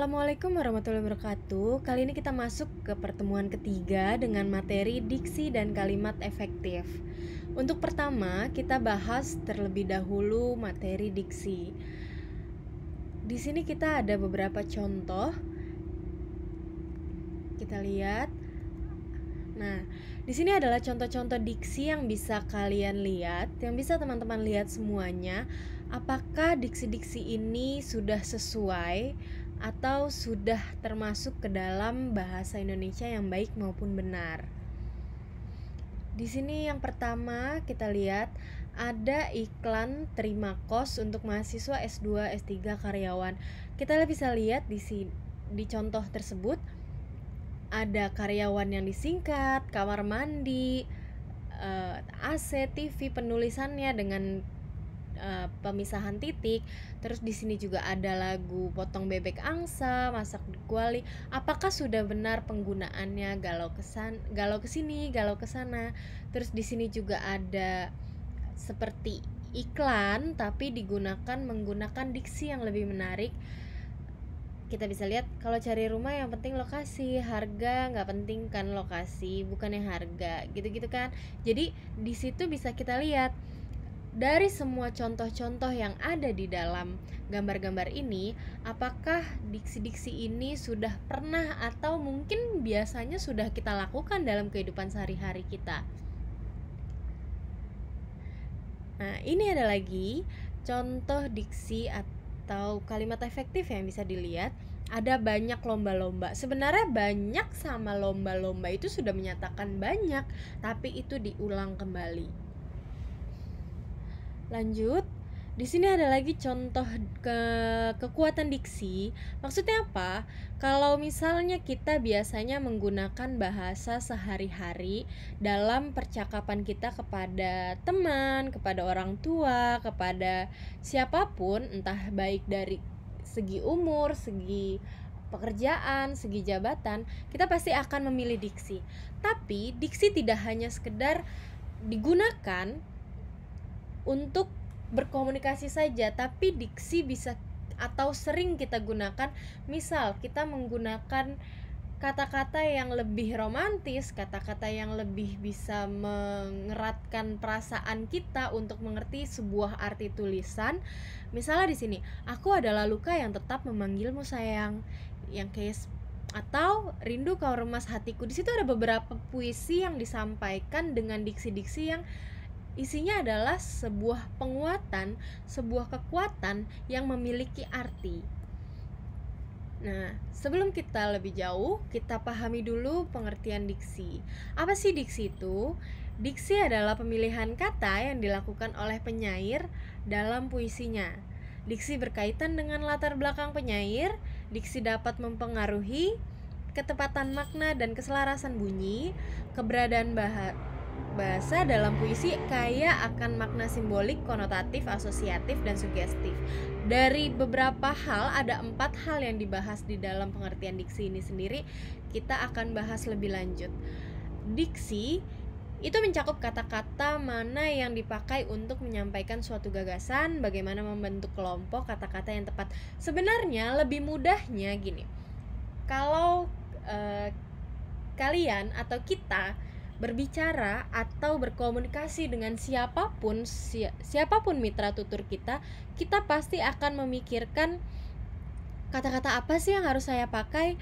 Assalamualaikum warahmatullahi wabarakatuh. Kali ini kita masuk ke pertemuan ketiga dengan materi diksi dan kalimat efektif. Untuk pertama, kita bahas terlebih dahulu materi diksi. Di sini kita ada beberapa contoh. Kita lihat. Nah, di sini adalah contoh-contoh diksi yang bisa kalian lihat, yang bisa teman-teman lihat semuanya. Apakah diksi-diksi ini sudah sesuai atau sudah termasuk ke dalam bahasa Indonesia yang baik maupun benar. Di sini yang pertama kita lihat ada iklan terima kos untuk mahasiswa S2, S3 karyawan. Kita bisa lihat di contoh tersebut ada karyawan yang disingkat, kamar mandi, AC, TV, penulisannya dengan pemisahan titik. Terus di sini juga ada lagu potong bebek angsa, masak di kuali. Apakah sudah benar penggunaannya? Galau kesini, galau kesana. Terus di sini juga ada seperti iklan tapi menggunakan diksi yang lebih menarik. Kita bisa lihat kalau cari rumah yang penting lokasi, harga nggak penting kan lokasi, bukannya harga, gitu-gitu kan. Jadi di situ bisa kita lihat dari semua contoh-contoh yang ada di dalam gambar-gambar ini, apakah diksi-diksi ini sudah pernah atau mungkin biasanya sudah kita lakukan dalam kehidupan sehari-hari kita. Nah, ini ada lagi contoh diksi atau kalimat efektif yang bisa dilihat. Ada banyak lomba-lomba. Sebenarnya banyak sama lomba-lomba itu sudah menyatakan banyak, tapi itu diulang kembali. Lanjut, di sini ada lagi contoh kekuatan diksi. Maksudnya apa? Kalau misalnya kita biasanya menggunakan bahasa sehari-hari dalam percakapan kita kepada teman, kepada orang tua, kepada siapapun, entah baik dari segi umur, segi pekerjaan, segi jabatan, kita pasti akan memilih diksi. Tapi diksi tidak hanya sekedar digunakan untuk berkomunikasi saja, tapi diksi bisa atau sering kita gunakan. Misal kita menggunakan kata-kata yang lebih romantis, kata-kata yang lebih bisa mengeratkan perasaan kita untuk mengerti sebuah arti tulisan. Misalnya di sini, aku adalah luka yang tetap memanggilmu sayang, yang case atau rindu kau remas hatiku. Di situ ada beberapa puisi yang disampaikan dengan diksi-diksi yang isinya adalah sebuah penguatan, sebuah kekuatan yang memiliki arti. Nah, sebelum kita lebih jauh, kita pahami dulu pengertian diksi. Apa sih diksi itu? Diksi adalah pemilihan kata yang dilakukan oleh penyair dalam puisinya. Diksi berkaitan dengan latar belakang penyair. Diksi dapat mempengaruhi ketepatan makna dan keselarasan bunyi. Keberadaan bahasa dalam puisi kaya akan makna simbolik, konotatif, asosiatif, dan sugestif. Dari beberapa hal, ada 4 hal yang dibahas di dalam pengertian diksi ini sendiri. Kita akan bahas lebih lanjut. Diksi itu mencakup kata-kata mana yang dipakai untuk menyampaikan suatu gagasan, bagaimana membentuk kelompok kata-kata yang tepat. Sebenarnya lebih mudahnya gini, kalau kalian atau kita berbicara atau berkomunikasi dengan siapapun mitra tutur kita pasti akan memikirkan kata-kata apa sih yang harus saya pakai,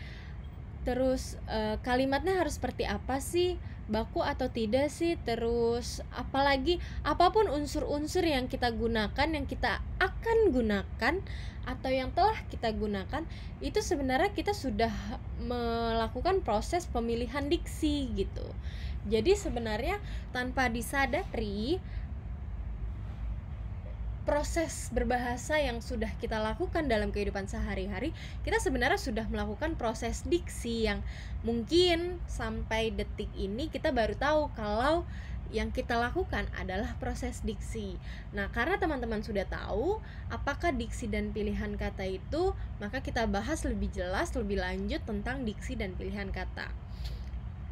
terus kalimatnya harus seperti apa sih, baku atau tidak sih, terus apalagi apapun unsur-unsur yang kita gunakan, yang kita akan gunakan atau yang telah kita gunakan, itu sebenarnya kita sudah melakukan proses pemilihan diksi gitu. Jadi sebenarnya tanpa disadari, proses berbahasa yang sudah kita lakukan dalam kehidupan sehari-hari, kita sebenarnya sudah melakukan proses diksi yang mungkin sampai detik ini kita baru tahu kalau yang kita lakukan adalah proses diksi. Nah, karena teman-teman sudah tahu apakah diksi dan pilihan kata itu, maka kita bahas lebih jelas, lebih lanjut tentang diksi dan pilihan kata.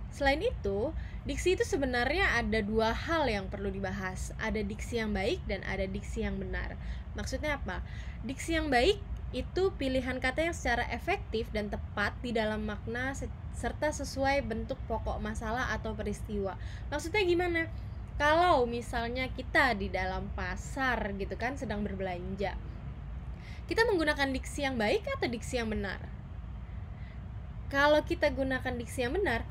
Selain itu, diksi itu sebenarnya ada 2 hal yang perlu dibahas. Ada diksi yang baik dan ada diksi yang benar. Maksudnya apa? Diksi yang baik itu pilihan kata yang secara efektif dan tepat di dalam makna serta sesuai bentuk pokok masalah atau peristiwa. Maksudnya gimana? Kalau misalnya kita di dalam pasar gitu kan sedang berbelanja, kita menggunakan diksi yang baik atau diksi yang benar? Kalau kita gunakan diksi yang benar,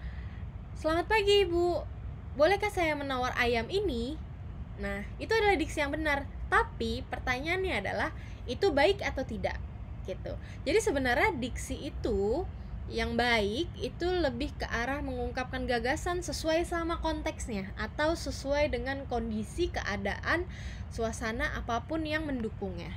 selamat pagi ibu, bolehkah saya menawar ayam ini? Nah, itu adalah diksi yang benar. Tapi pertanyaannya adalah, itu baik atau tidak? Gitu. Jadi sebenarnya diksi itu yang baik itu lebih ke arah mengungkapkan gagasan sesuai sama konteksnya atau sesuai dengan kondisi, keadaan, suasana apapun yang mendukungnya.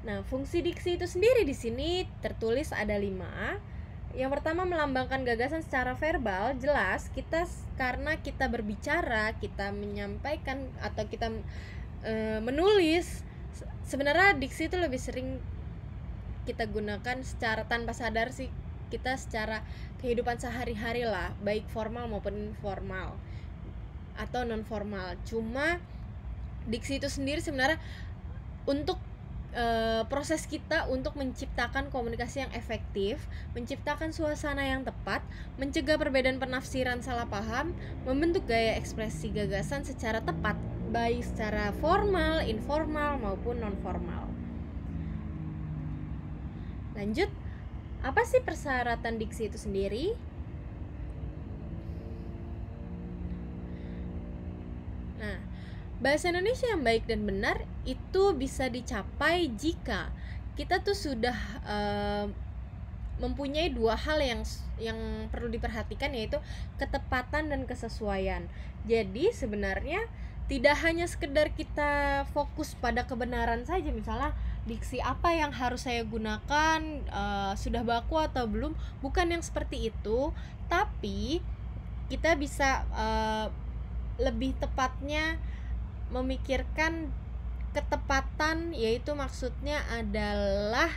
Nah, fungsi diksi itu sendiri di sini tertulis ada 5. Yang pertama, melambangkan gagasan secara verbal, jelas karena kita berbicara, kita menyampaikan atau kita menulis. Sebenarnya diksi itu lebih sering kita gunakan secara tanpa sadar sih, kita secara kehidupan sehari-hari lah, baik formal maupun informal atau non formal. Cuma diksi itu sendiri sebenarnya untuk proses kita untuk menciptakan komunikasi yang efektif, menciptakan suasana yang tepat, mencegah perbedaan penafsiran salah paham, membentuk gaya ekspresi gagasan secara tepat, baik secara formal, informal maupun non formal. Lanjut, apa sih persyaratan diksi itu sendiri? Nah, bahasa Indonesia yang baik dan benar itu bisa dicapai jika kita tuh sudah mempunyai 2 hal yang perlu diperhatikan, yaitu ketepatan dan kesesuaian. Jadi sebenarnya tidak hanya sekedar kita fokus pada kebenaran saja, misalnya diksi apa yang harus saya gunakan, sudah baku atau belum, bukan yang seperti itu, tapi kita bisa lebih tepatnya memikirkan ketepatan, yaitu maksudnya adalah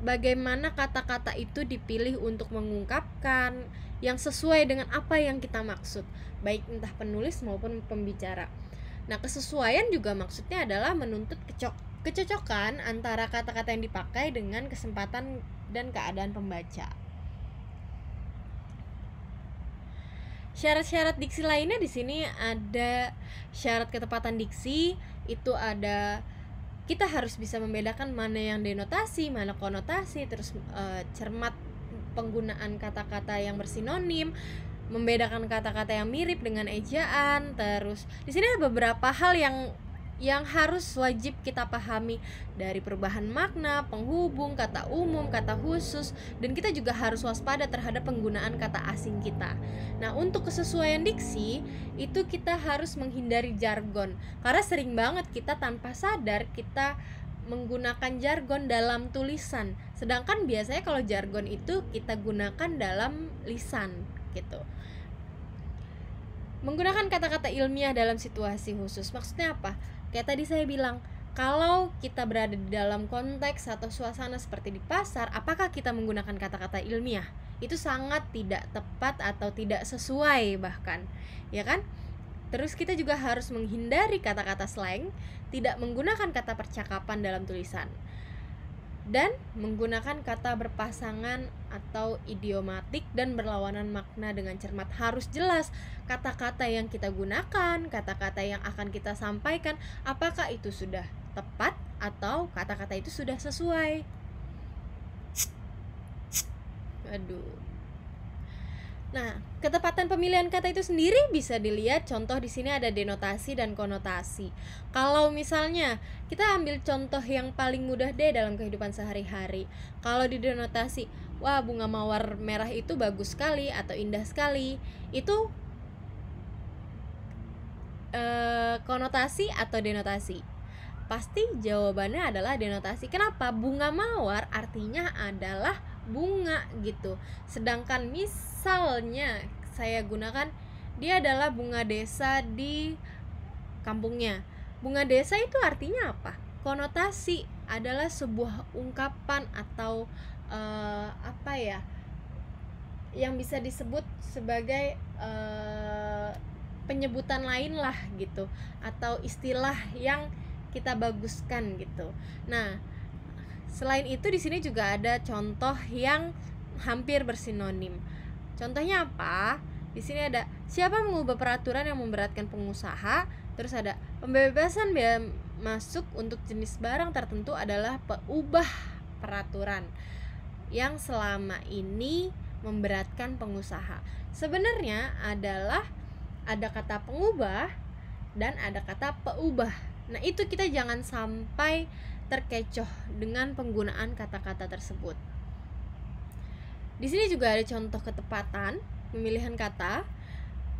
bagaimana kata-kata itu dipilih untuk mengungkapkan yang sesuai dengan apa yang kita maksud, baik entah penulis maupun pembicara. Nah, kesesuaian juga maksudnya adalah menuntut kecocokan antara kata-kata yang dipakai dengan kesempatan dan keadaan pembaca. Syarat-syarat diksi lainnya di sini ada syarat ketepatan diksi, itu ada kita harus bisa membedakan mana yang denotasi, mana konotasi, terus cermat penggunaan kata-kata yang bersinonim, membedakan kata-kata yang mirip dengan ejaan. Terus di sini ada beberapa hal yang harus wajib kita pahami, dari perubahan makna, penghubung, kata umum, kata khusus, dan kita juga harus waspada terhadap penggunaan kata asing kita. Nah, untuk kesesuaian diksi itu kita harus menghindari jargon, karena sering banget kita tanpa sadar kita menggunakan jargon dalam tulisan, sedangkan biasanya kalau jargon itu kita gunakan dalam lisan gitu. Menggunakan kata-kata ilmiah dalam situasi khusus, maksudnya apa? Kayak tadi saya bilang, kalau kita berada di dalam konteks atau suasana seperti di pasar, apakah kita menggunakan kata-kata ilmiah? Itu sangat tidak tepat atau tidak sesuai bahkan, ya kan? Terus kita juga harus menghindari kata-kata slang, tidak menggunakan kata percakapan dalam tulisan, dan menggunakan kata berpasangan atau idiomatik dan berlawanan makna dengan cermat. Harus jelas kata-kata yang kita gunakan, kata-kata yang akan kita sampaikan, apakah itu sudah tepat atau kata-kata itu sudah sesuai. Nah, ketepatan pemilihan kata itu sendiri bisa dilihat contoh di sini ada denotasi dan konotasi. Kalau misalnya kita ambil contoh yang paling mudah deh dalam kehidupan sehari-hari. Kalau di denotasi, wah bunga mawar merah itu bagus sekali atau indah sekali. Itu konotasi atau denotasi? Pasti jawabannya adalah denotasi. Kenapa? Bunga mawar artinya adalah bunga gitu. Sedangkan misalnya saya gunakan, dia adalah bunga desa di kampungnya. Bunga desa itu artinya apa? Konotasi adalah sebuah ungkapan atau apa ya, yang bisa disebut sebagai penyebutan lain lah gitu, atau istilah yang kita baguskan gitu. Nah, selain itu di sini juga ada contoh yang hampir bersinonim. Contohnya apa? Di sini ada siapa mengubah peraturan yang memberatkan pengusaha. Terus ada pembebasan biaya masuk untuk jenis barang tertentu adalah peubah peraturan yang selama ini memberatkan pengusaha. Sebenarnya adalah ada kata pengubah dan ada kata peubah. Nah, itu kita jangan sampai terkecoh dengan penggunaan kata-kata tersebut. Di sini juga ada contoh ketepatan pemilihan kata,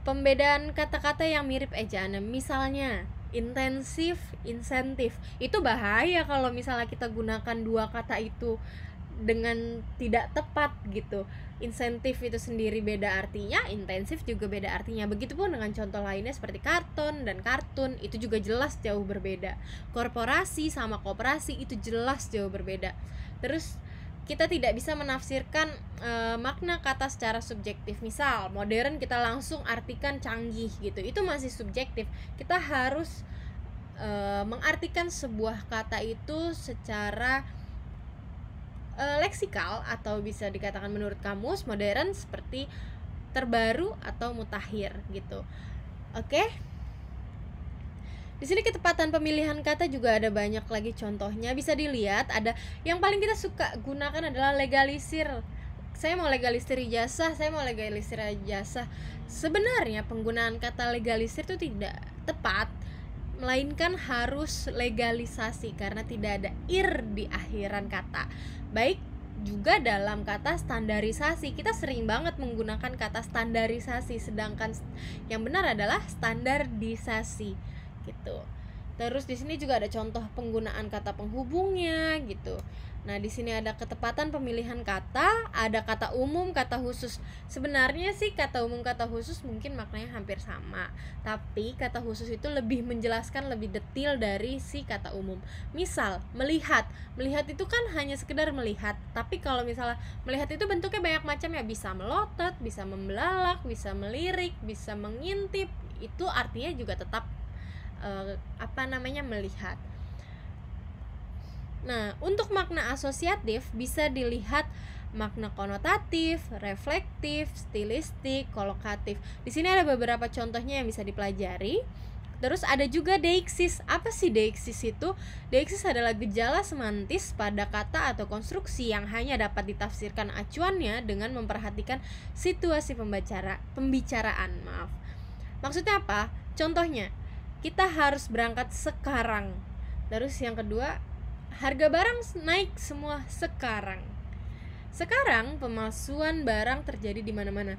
pembedaan kata-kata yang mirip ejaannya. Misalnya intensif, insentif. Itu bahaya kalau misalnya kita gunakan dua kata itu dengan tidak tepat gitu. Insentif itu sendiri beda artinya, intensif juga beda artinya. Begitupun dengan contoh lainnya seperti karton dan kartun, itu juga jelas jauh berbeda. Korporasi sama koperasi itu jelas jauh berbeda. Terus kita tidak bisa menafsirkan makna kata secara subjektif. Misal modern kita langsung artikan canggih gitu, itu masih subjektif. Kita harus mengartikan sebuah kata itu secara leksikal, atau bisa dikatakan menurut kamus modern seperti terbaru atau mutakhir gitu. Oke. Di sini ketepatan pemilihan kata juga ada banyak lagi contohnya. Bisa dilihat ada yang paling kita suka gunakan adalah legalisir. Saya mau legalisir ijazah, saya mau legalisir ijazah. Sebenarnya penggunaan kata legalisir itu tidak tepat, melainkan harus legalisasi karena tidak ada ir di akhiran kata. Baik juga dalam kata standarisasi, kita sering banget menggunakan kata standarisasi, sedangkan yang benar adalah standardisasi gitu. Terus di sini juga ada contoh penggunaan kata penghubungnya gitu. Nah, di sini ada ketepatan pemilihan kata, ada kata umum, kata khusus. Sebenarnya sih kata umum, kata khusus mungkin maknanya hampir sama, tapi kata khusus itu lebih menjelaskan, lebih detail dari si kata umum. Misal, melihat. Melihat itu kan hanya sekedar melihat, tapi kalau misalnya melihat itu bentuknya banyak macam ya, bisa melotot, bisa membelalak, bisa melirik, bisa mengintip. Itu artinya juga tetap melihat. Nah, untuk makna asosiatif bisa dilihat makna konotatif, reflektif, stilistik, kolokatif. Di sini ada beberapa contohnya yang bisa dipelajari. Terus ada juga deiksis. Apa sih deiksis itu? Deiksis adalah gejala semantis pada kata atau konstruksi yang hanya dapat ditafsirkan acuannya dengan memperhatikan situasi pembicaraan. Maksudnya apa? Contohnya, kita harus berangkat sekarang. Terus yang kedua, harga barang naik semua sekarang. Sekarang pemalsuan barang terjadi di mana-mana.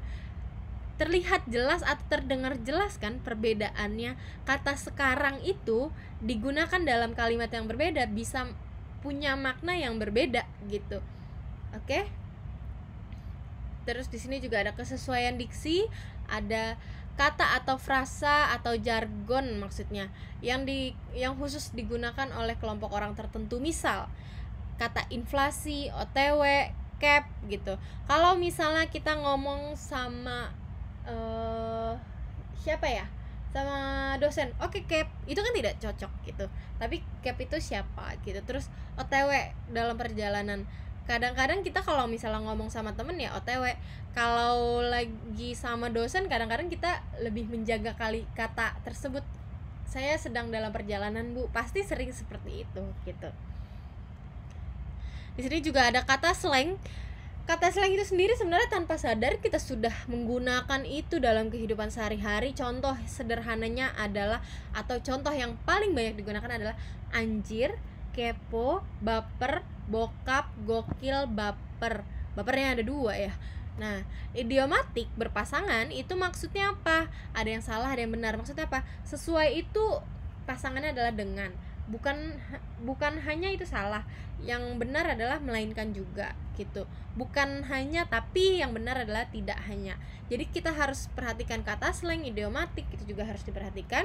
Terlihat jelas atau terdengar jelas kan perbedaannya. Kata sekarang itu digunakan dalam kalimat yang berbeda, bisa punya makna yang berbeda gitu. Oke? Terus di sini juga ada kesesuaian diksi, ada kata atau frasa atau jargon maksudnya yang khusus digunakan oleh kelompok orang tertentu. Misal kata inflasi, OTW, cap gitu. Kalau misalnya kita ngomong sama siapa ya, sama dosen, oke, cap itu kan tidak cocok gitu, tapi cap itu siapa gitu. Terus OTW dalam perjalanan, kadang-kadang kita kalau misalnya ngomong sama temen ya OTW. Kalau lagi sama dosen kadang-kadang kita lebih menjaga kali kata tersebut. Saya sedang dalam perjalanan, Bu. Pasti sering seperti itu gitu. Di sini juga ada kata slang. Kata slang itu sendiri sebenarnya tanpa sadar kita sudah menggunakan itu dalam kehidupan sehari-hari. Contoh sederhananya adalah, atau contoh yang paling banyak digunakan adalah anjir, kepo, baper, bokap, gokil, baper. Bapernya ada 2 ya. Nah, idiomatik berpasangan itu maksudnya apa? Ada yang salah, ada yang benar. Maksudnya apa? Sesuai itu pasangannya adalah dengan. Bukan hanya itu salah, yang benar adalah melainkan juga gitu. Bukan hanya, tapi yang benar adalah tidak hanya. Jadi kita harus perhatikan kata slang, idiomatik itu juga harus diperhatikan.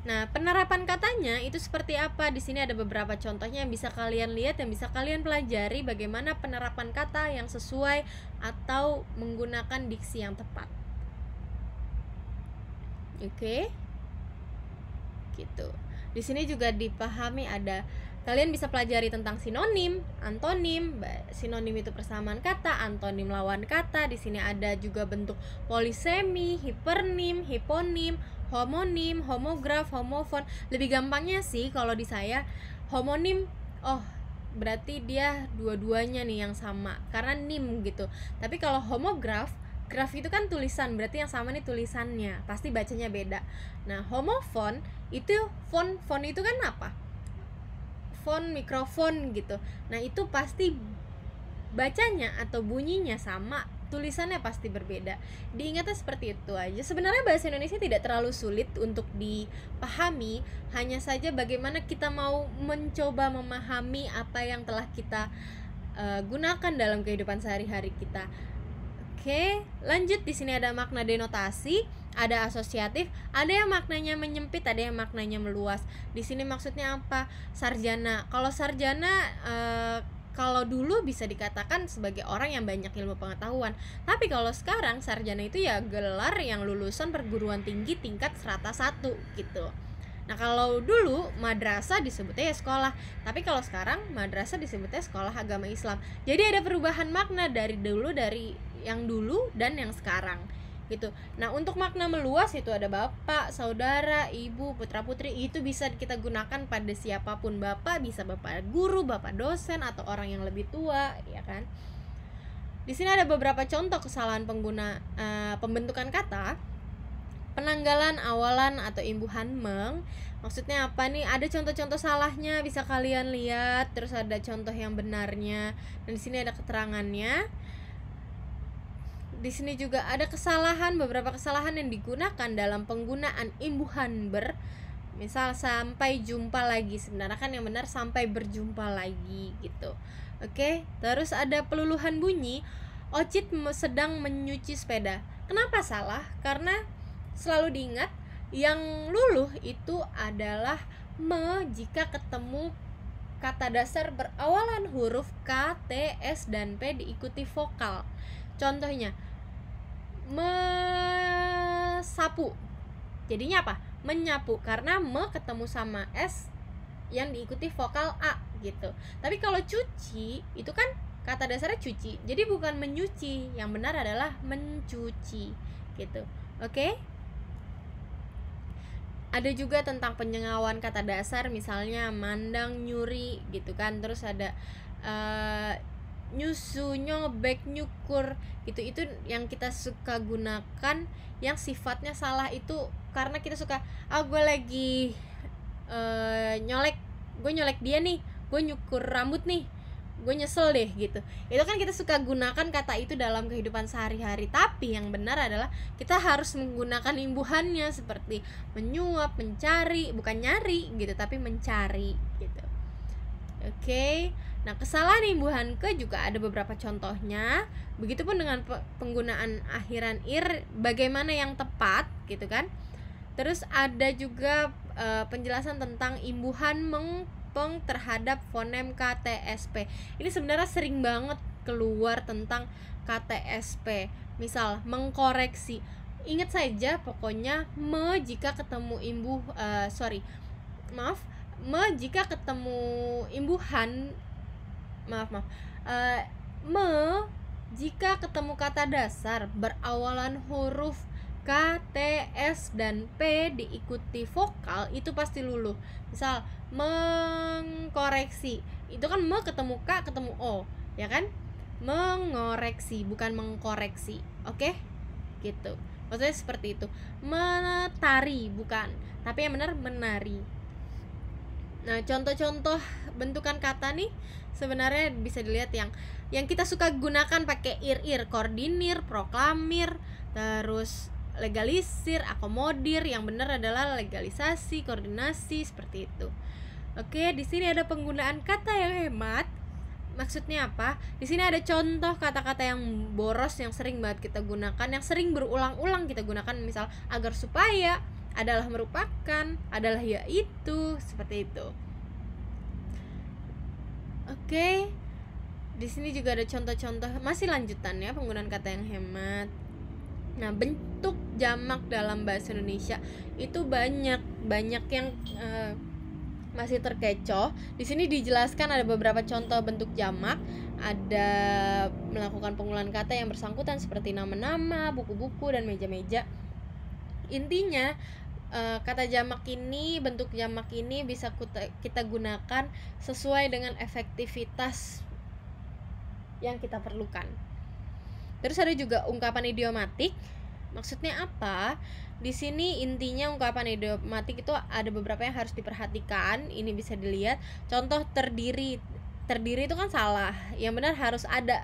Nah, penerapan katanya itu seperti apa? Di sini ada beberapa contohnya yang bisa kalian lihat, yang bisa kalian pelajari bagaimana penerapan kata yang sesuai atau menggunakan diksi yang tepat. Oke? Gitu. Di sini juga dipahami kalian bisa pelajari tentang sinonim, antonim. Sinonim itu persamaan kata, antonim lawan kata. Di sini ada juga bentuk polisemi, hipernim, hiponim, homonim, homograf, homofon. Lebih gampangnya sih kalau di saya homonim, berarti dia dua-duanya nih yang sama karena nim gitu. Tapi kalau homograf, graf itu kan tulisan, berarti yang sama nih tulisannya, pasti bacanya beda. Nah, homofon itu font itu kan apa? Font mikrofon gitu. Nah, itu pasti bacanya atau bunyinya sama, tulisannya pasti berbeda. Diingatnya seperti itu aja. Sebenarnya bahasa Indonesia tidak terlalu sulit untuk dipahami, hanya saja bagaimana kita mau mencoba memahami apa yang telah kita gunakan dalam kehidupan sehari-hari kita. Oke, lanjut. Di sini ada makna denotasi, ada asosiatif, ada yang maknanya menyempit, ada yang maknanya meluas. Di sini maksudnya apa? Sarjana. Kalau sarjana kalau dulu bisa dikatakan sebagai orang yang banyak ilmu pengetahuan. Tapi kalau sekarang sarjana itu ya gelar yang lulusan perguruan tinggi tingkat strata 1 gitu. Nah, kalau dulu madrasah disebutnya ya sekolah, tapi kalau sekarang madrasah disebutnya sekolah agama Islam. Jadi ada perubahan makna dari yang dulu dan yang sekarang gitu. Nah, untuk makna meluas itu ada bapak, saudara, ibu, putra-putri. Itu bisa kita gunakan pada siapapun. Bapak bisa bapak guru, bapak dosen, atau orang yang lebih tua, ya kan. Di sini ada beberapa contoh kesalahan pembentukan kata. Penanggalan awalan atau imbuhan meng. Maksudnya apa nih? Ada contoh-contoh salahnya, bisa kalian lihat. Terus ada contoh yang benarnya. Dan di sini ada keterangannya. Di sini juga ada beberapa kesalahan yang digunakan dalam penggunaan imbuhan ber. Misal sampai jumpa lagi, sebenarnya kan yang benar sampai berjumpa lagi gitu. Oke, terus ada peluluhan bunyi. Ocit sedang menyuci sepeda. Kenapa salah? Karena selalu diingat yang luluh itu adalah me jika ketemu kata dasar berawalan huruf K, T, S, dan P diikuti vokal. Contohnya, mesapu. Jadinya apa? Menyapu, karena me ketemu sama S yang diikuti vokal A gitu. Tapi kalau cuci, itu kan kata dasarnya cuci. Jadi bukan menyuci, yang benar adalah mencuci gitu. Oke? Ada juga tentang penyengawan kata dasar, misalnya mandang, nyuri gitu kan. Terus ada nyusu, nyobek, nyukur gitu. Itu yang kita suka gunakan yang sifatnya salah itu karena kita suka gue lagi nyolek dia nih, gue nyukur rambut nih, gue nyesel deh gitu. Itu kan kita suka gunakan kata itu dalam kehidupan sehari-hari. Tapi yang benar adalah kita harus menggunakan imbuhannya seperti menyuap, mencari, bukan nyari gitu, tapi mencari gitu. Oke. Nah, kesalahan imbuhan ke juga ada beberapa contohnya. Begitupun dengan penggunaan akhiran ir, bagaimana yang tepat gitu kan. Terus ada juga penjelasan tentang imbuhan mengpeng terhadap fonem KTSP. Ini sebenarnya sering banget keluar tentang KTSP. Misal mengkoreksi. Ingat saja pokoknya me jika ketemu me jika ketemu imbuhan me jika ketemu kata dasar berawalan huruf K, T, S, dan P diikuti vokal, itu pasti luluh. Misal mengkoreksi, itu kan me ketemu K ketemu O, ya kan? Mengoreksi, bukan mengkoreksi. Oke? Gitu. Maksudnya seperti itu. Menari, bukan, tapi yang benar menari. Nah, contoh-contoh bentukan kata nih sebenarnya bisa dilihat yang kita suka gunakan pakai ir, koordinir, proklamir, terus legalisir, akomodir. Yang benar adalah legalisasi, koordinasi, seperti itu. Oke, di sini ada penggunaan kata yang hemat. Maksudnya apa? Di sini ada contoh kata-kata yang boros yang sering banget kita gunakan, yang sering berulang-ulang kita gunakan. Misal agar, supaya, adalah, merupakan, adalah, yaitu, seperti itu. Oke. Di sini juga ada contoh-contoh, masih lanjutannya penggunaan kata yang hemat. Nah, bentuk jamak dalam bahasa Indonesia itu banyak yang masih terkecoh. Di sini dijelaskan ada beberapa contoh bentuk jamak, ada melakukan pengularan kata yang bersangkutan seperti nama-nama, buku-buku, dan meja-meja. Intinya kata jamak ini, bentuk jamak ini bisa kita gunakan sesuai dengan efektivitas yang kita perlukan. Terus ada juga ungkapan idiomatik. Maksudnya apa? Di sini intinya ungkapan idiomatik itu ada beberapa yang harus diperhatikan. Ini bisa dilihat. Contoh terdiri. Terdiri itu kan salah. Yang benar harus ada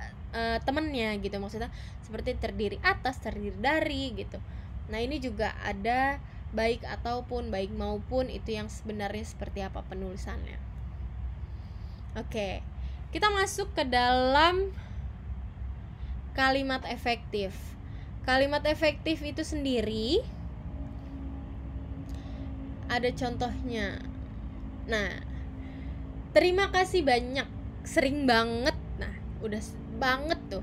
temennya gitu. Maksudnya seperti terdiri atas, terdiri dari gitu. Nah, ini juga ada baik ataupun, baik maupun, itu yang sebenarnya seperti apa penulisannya. Oke. Kita masuk ke dalam kalimat efektif. Kalimat efektif itu sendiri ada contohnya. Nah, terima kasih banyak, sering banget. Nah, udah banget tuh.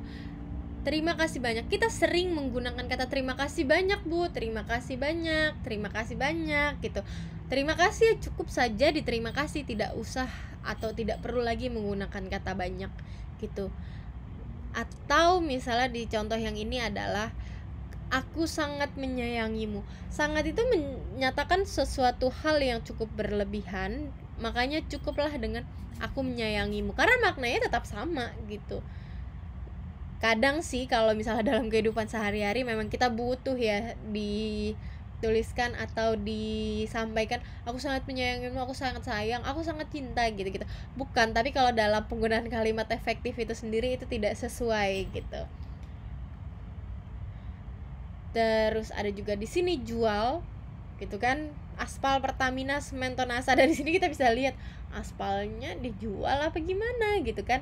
Terima kasih banyak. Kita sering menggunakan kata terima kasih banyak, Bu. Terima kasih banyak, terima kasih banyak gitu. Terima kasih cukup saja diterima kasih, tidak usah atau tidak perlu lagi menggunakan kata banyak gitu. Atau misalnya di contoh yang ini adalah aku sangat menyayangimu. Sangat itu menyatakan sesuatu hal yang cukup berlebihan, makanya cukuplah dengan aku menyayangimu, karena maknanya tetap sama gitu. Kadang sih kalau misalnya dalam kehidupan sehari-hari memang kita butuh ya dituliskan atau disampaikan aku sangat menyayangimu, aku sangat sayang, aku sangat cinta gitu-gitu. Bukan, tapi kalau dalam penggunaan kalimat efektif itu sendiri itu tidak sesuai gitu. Terus ada juga di sini jual gitu kan, aspal, Pertamina, semen, Tonasa. Dari sini kita bisa lihat aspalnya dijual apa gimana gitu kan.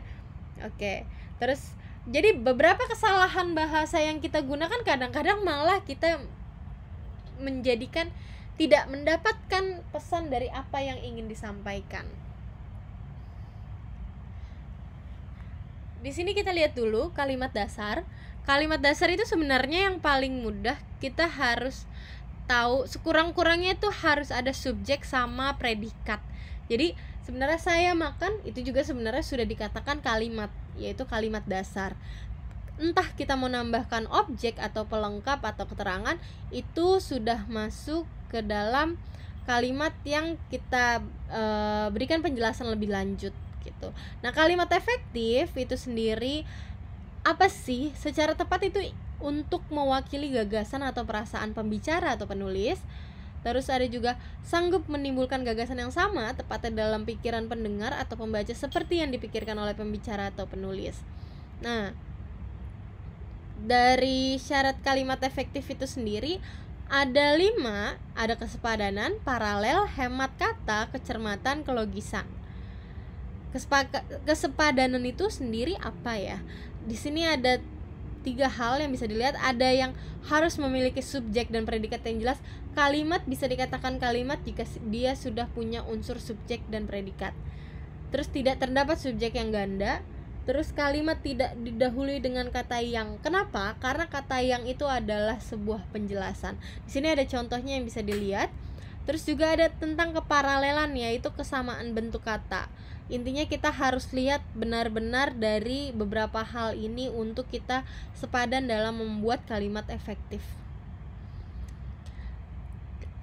Oke. Terus jadi beberapa kesalahan bahasa yang kita gunakan kadang-kadang malah kita menjadikan tidak mendapatkan pesan dari apa yang ingin disampaikan. Di sini kita lihat dulu kalimat dasar. Kalimat dasar itu sebenarnya yang paling mudah, kita harus tahu sekurang-kurangnya itu harus ada subjek sama predikat. Jadi sebenarnya saya makan itu juga sebenarnya sudah dikatakan kalimat, yaitu kalimat dasar. Entah kita mau nambahkan objek atau pelengkap atau keterangan, itu sudah masuk ke dalam kalimat yang kita berikan penjelasan lebih lanjut gitu. Nah, kalimat efektif itu sendiri apa sih? Secara tepat itu untuk mewakili gagasan atau perasaan pembicara atau penulis. Terus ada juga sanggup menimbulkan gagasan yang sama tepatnya dalam pikiran pendengar atau pembaca seperti yang dipikirkan oleh pembicara atau penulis. Nah, dari syarat kalimat efektif itu sendiri ada 5, ada kesepadanan, paralel, hemat kata, kecermatan, kelogisan. Kesepadanan itu sendiri apa ya? Di sini ada 3 hal yang bisa dilihat. Ada yang harus memiliki subjek dan predikat yang jelas. Kalimat bisa dikatakan kalimat jika dia sudah punya unsur subjek dan predikat. Terus tidak terdapat subjek yang ganda. Terus kalimat tidak didahului dengan kata yang. Kenapa? Karena kata yang itu adalah sebuah penjelasan. Di sini ada contohnya yang bisa dilihat. Terus juga ada tentang keparalelan, yaitu kesamaan bentuk kata. Intinya kita harus lihat benar-benar dari beberapa hal ini untuk kita sepadan dalam membuat kalimat efektif.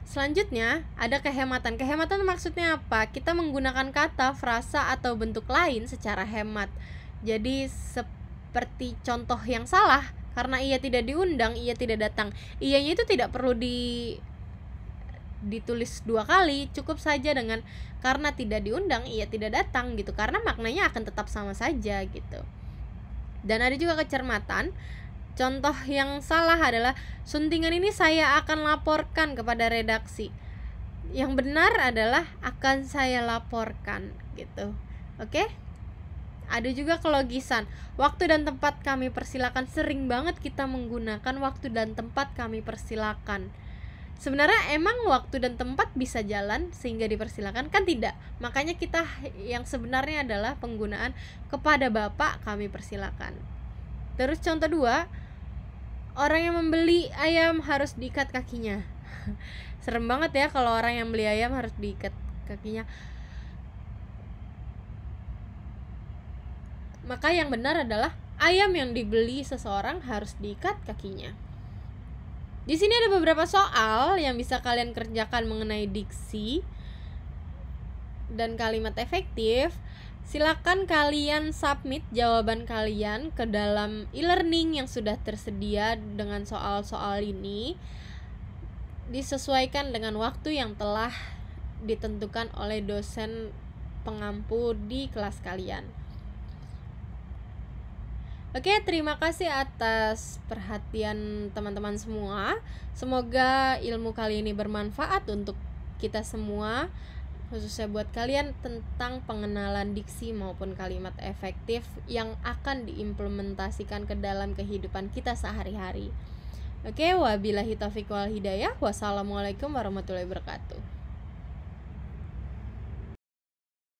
Selanjutnya ada kehematan. Kehematan maksudnya apa? Kita menggunakan kata, frasa, atau bentuk lain secara hemat. Jadi seperti contoh yang salah, karena ia tidak diundang, ia tidak datang. Ianya itu tidak perlu ditulis 2 kali, cukup saja dengan karena tidak diundang, ia tidak datang gitu, karena maknanya akan tetap sama saja gitu. Dan ada juga kecermatan. Contoh yang salah adalah suntingan ini saya akan laporkan kepada redaksi. Yang benar adalah akan saya laporkan gitu. Oke? Ada juga kelogisan. Waktu dan tempat kami persilakan. Sering banget kita menggunakan waktu dan tempat kami persilakan. Sebenarnya emang waktu dan tempat bisa jalan sehingga dipersilakan? Kan tidak. Makanya kita yang sebenarnya adalah penggunaan kepada Bapak kami persilakan. Terus contoh 2, orang yang membeli ayam harus diikat kakinya. Serem banget ya kalau orang yang beli ayam harus diikat kakinya. maka yang benar adalah ayam yang dibeli seseorang harus diikat kakinya. Di sini ada beberapa soal yang bisa kalian kerjakan mengenai diksi dan kalimat efektif. Silakan kalian submit jawaban kalian ke dalam e-learning yang sudah tersedia dengan soal-soal ini, disesuaikan dengan waktu yang telah ditentukan oleh dosen pengampu di kelas kalian. Oke, terima kasih atas perhatian teman-teman semua. Semoga ilmu kali ini bermanfaat untuk kita semua, khususnya buat kalian, tentang pengenalan diksi maupun kalimat efektif yang akan diimplementasikan ke dalam kehidupan kita sehari-hari. Oke, wabillahi taufiq wal hidayah. Wassalamualaikum warahmatullahi wabarakatuh.